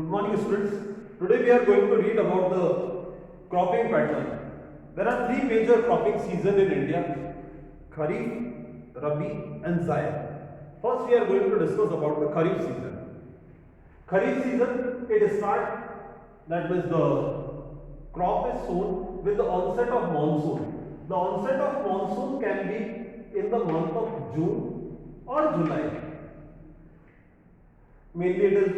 Good morning students. Today we are going to read about the cropping pattern. There are three major cropping seasons in India: Kharif, Rabi and Zaid. First we are going to discuss about the Kharif season. Kharif season, it starts, that means the crop is sown with the onset of monsoon. The onset of monsoon can be in the month of June or July. Mainly it is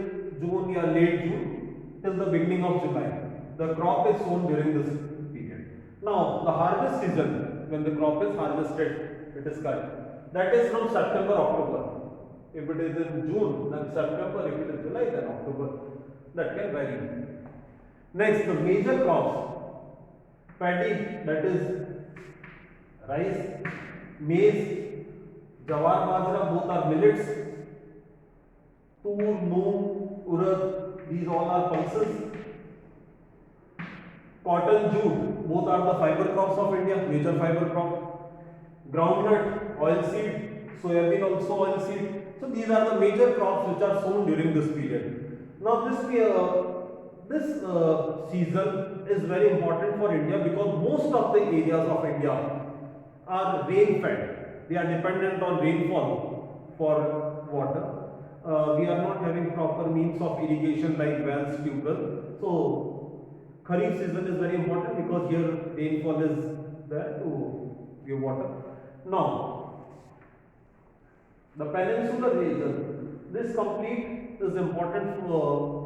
June or late June till the beginning of July. The crop is sown during this period. Now the harvest season, when the crop is harvested, it is cut. That is from September, October. If it is in June, then September. If it is July, then October. That can vary. Next, the major crops: paddy, that is rice, maize, jawar, bajra, both are millets. Tur, moong, urad, these all are pulses. Cotton, jute, both are the fiber crops of India, major fiber crop. Groundnut, oilseed, soybean also oilseed. So these are the major crops which are sown during this period. Now this season is very important for India because most of the areas of India are rain fed. They are dependent on rainfall for water. We are not having proper means of irrigation like wells, tube wells. So Kharif season is very important because here rainfall is there to give water. Now the peninsular region, this complete is important for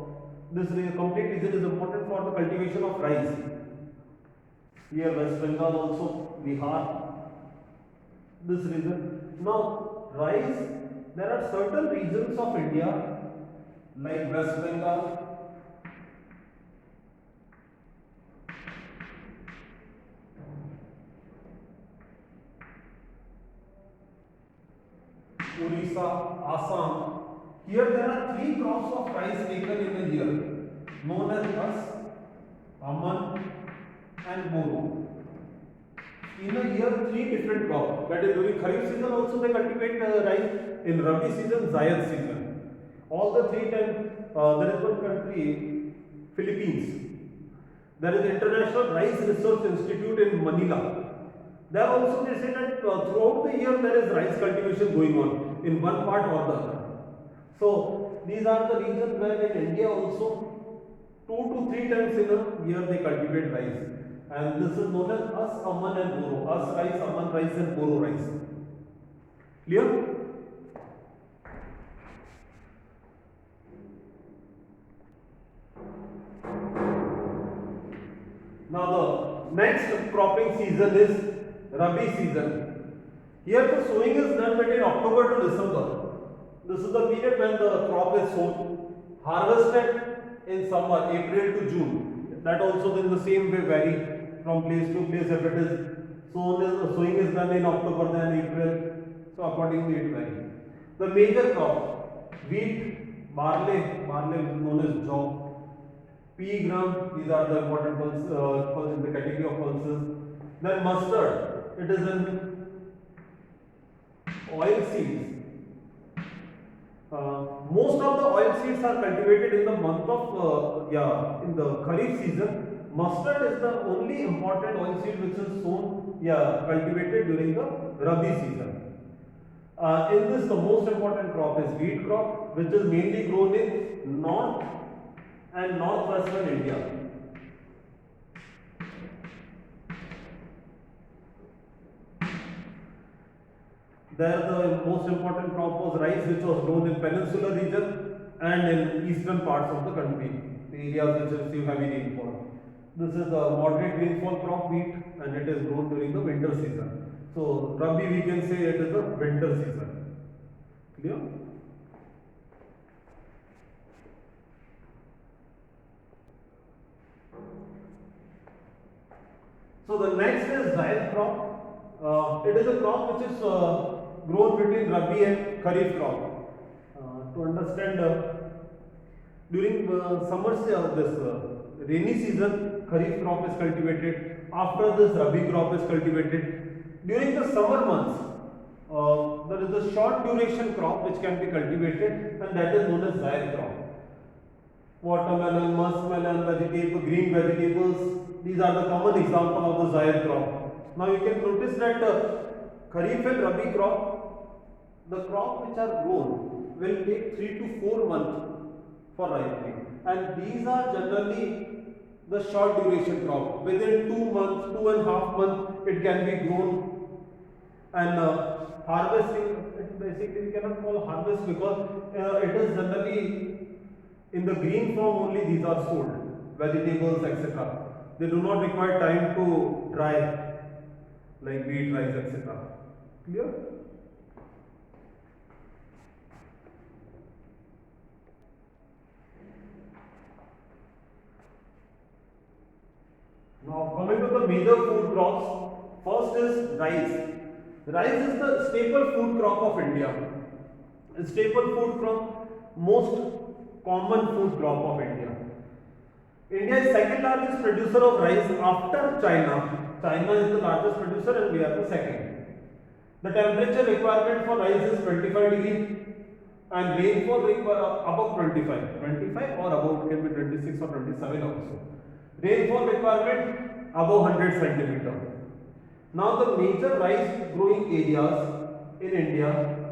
complete region is important for the cultivation of rice. Here West Bengal also, Bihar, this region. Now rice, there are certain regions of India like West Bengal, Orissa, Assam. Here there are three crops of rice taken in a year, known as As, Aman and Boro. In a year, three different crops. That is, during Kharif season also they cultivate rice. In Rabi season, Zaid season. All the three times, there is one country, Philippines. There is International Rice Research Institute in Manila. There also they say that throughout the year there is rice cultivation going on in one part or the other. So these are the regions where in India also 2 to 3 times in a year they cultivate rice. And this is known as As, Aman and Boro. As rice, Aman rice and Boro rice. Clear? Now the next cropping season is Rabi season. Here the sowing is done between October to December. This is the period when the crop is sown. Harvested in summer, April to June. That also in the same way vary from place to place. If it is sowing is done in October, then April. So accordingly it varies. The major crops: wheat, barley known as jaw, pea, gram, these are the important pulses in the category of pulses. Then mustard, it is in oil seeds. Most of the oil seeds are cultivated in the month of in the Kharif season. Mustard is the only important oil seed which is sown cultivated during the Rabi season. In this, the most important crop is wheat crop, which is mainly grown in north and northwestern India. There the most important crop was rice, which was grown in peninsular region and in eastern parts of the country, the areas which receive heavy rainfall. This is a moderate rainfall crop, wheat, and it is grown during the winter season. So Rabi, we can say it is a winter season. Clear? So the next is Zaid crop. It is a crop which is grown between Rabi and Kharif crop. To understand, during summer this rainy season, Kharif crop is cultivated. After this, Rabi crop is cultivated. During the summer months, there is a short duration crop which can be cultivated, and that is known as Zaid crop. watermelon, muskmelon, vegetable, green vegetables. These are the common example of the zaid crop. Now you can notice that Kharif and Rabi crop, the crop which are grown will take 3 to 4 months for ripening, and these are generally the short duration crop. Within 2 months, 2.5 months, it can be grown, and harvesting. Basically, we cannot call harvest because it is generally in the green form only. These are sold, vegetables, etc. They do not require time to dry like wheat, rice, etc. Clear? Now coming to the major food crops, first is rice. Rice is the staple food crop of India. A staple food crop, most common food crop of India. India is second largest producer of rice after China. China is the largest producer and we are the second. The temperature requirement for rice is 25 degree and rainfall above 25. 25 or above, can be 26 or 27 also. Rainfall requirement above 100 centimeter. Now the major rice growing areas in India.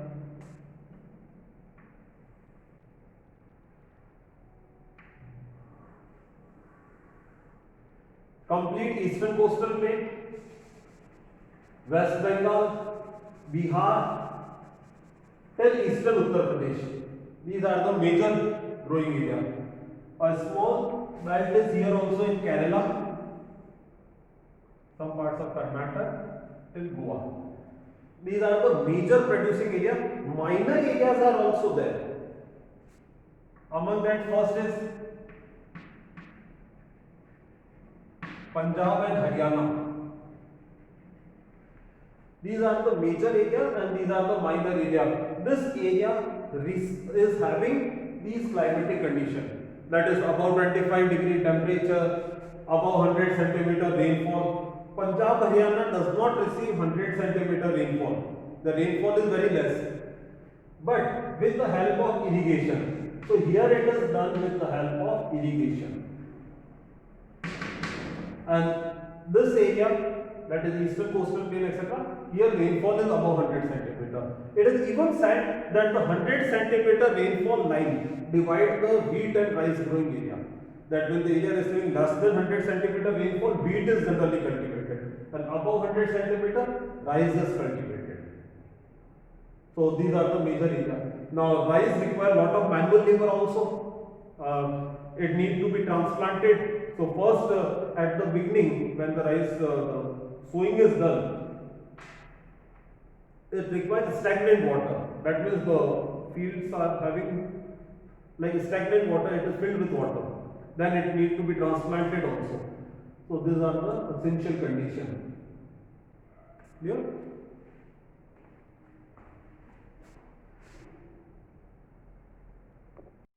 Complete eastern coastal plain, West Bengal, Bihar, till eastern Uttar Pradesh. These are the major growing areas. A small belt is here also in Kerala, some parts of Karnataka, till Goa. These are the major producing areas. Minor areas are also there. Among that, first is Punjab and Haryana. These are the major areas and these are the minor areas. This area is having these climatic conditions, that is above 25 degree temperature, above 100 centimeter rainfall. Punjab, Haryana does not receive 100 centimeter rainfall. The rainfall is very less, but with the help of irrigation. So here it is done with the help of irrigation. And this area, that is eastern coastal plain, etc., here rainfall is above 100 centimeter. It is even said that the 100 centimeter rainfall line divides the wheat and rice growing area. That when the area is receiving less than 100 centimeter rainfall, wheat is generally cultivated, and above 100 centimeter, rice is cultivated. So these are the major areas. Now rice require a lot of manual labor also. It needs to be transplanted. So first, at the beginning, when the rice sowing is done, it requires stagnant water. That means the fields are having like stagnant water, it is filled with water. Then it needs to be transplanted also. So these are the essential conditions. Clear?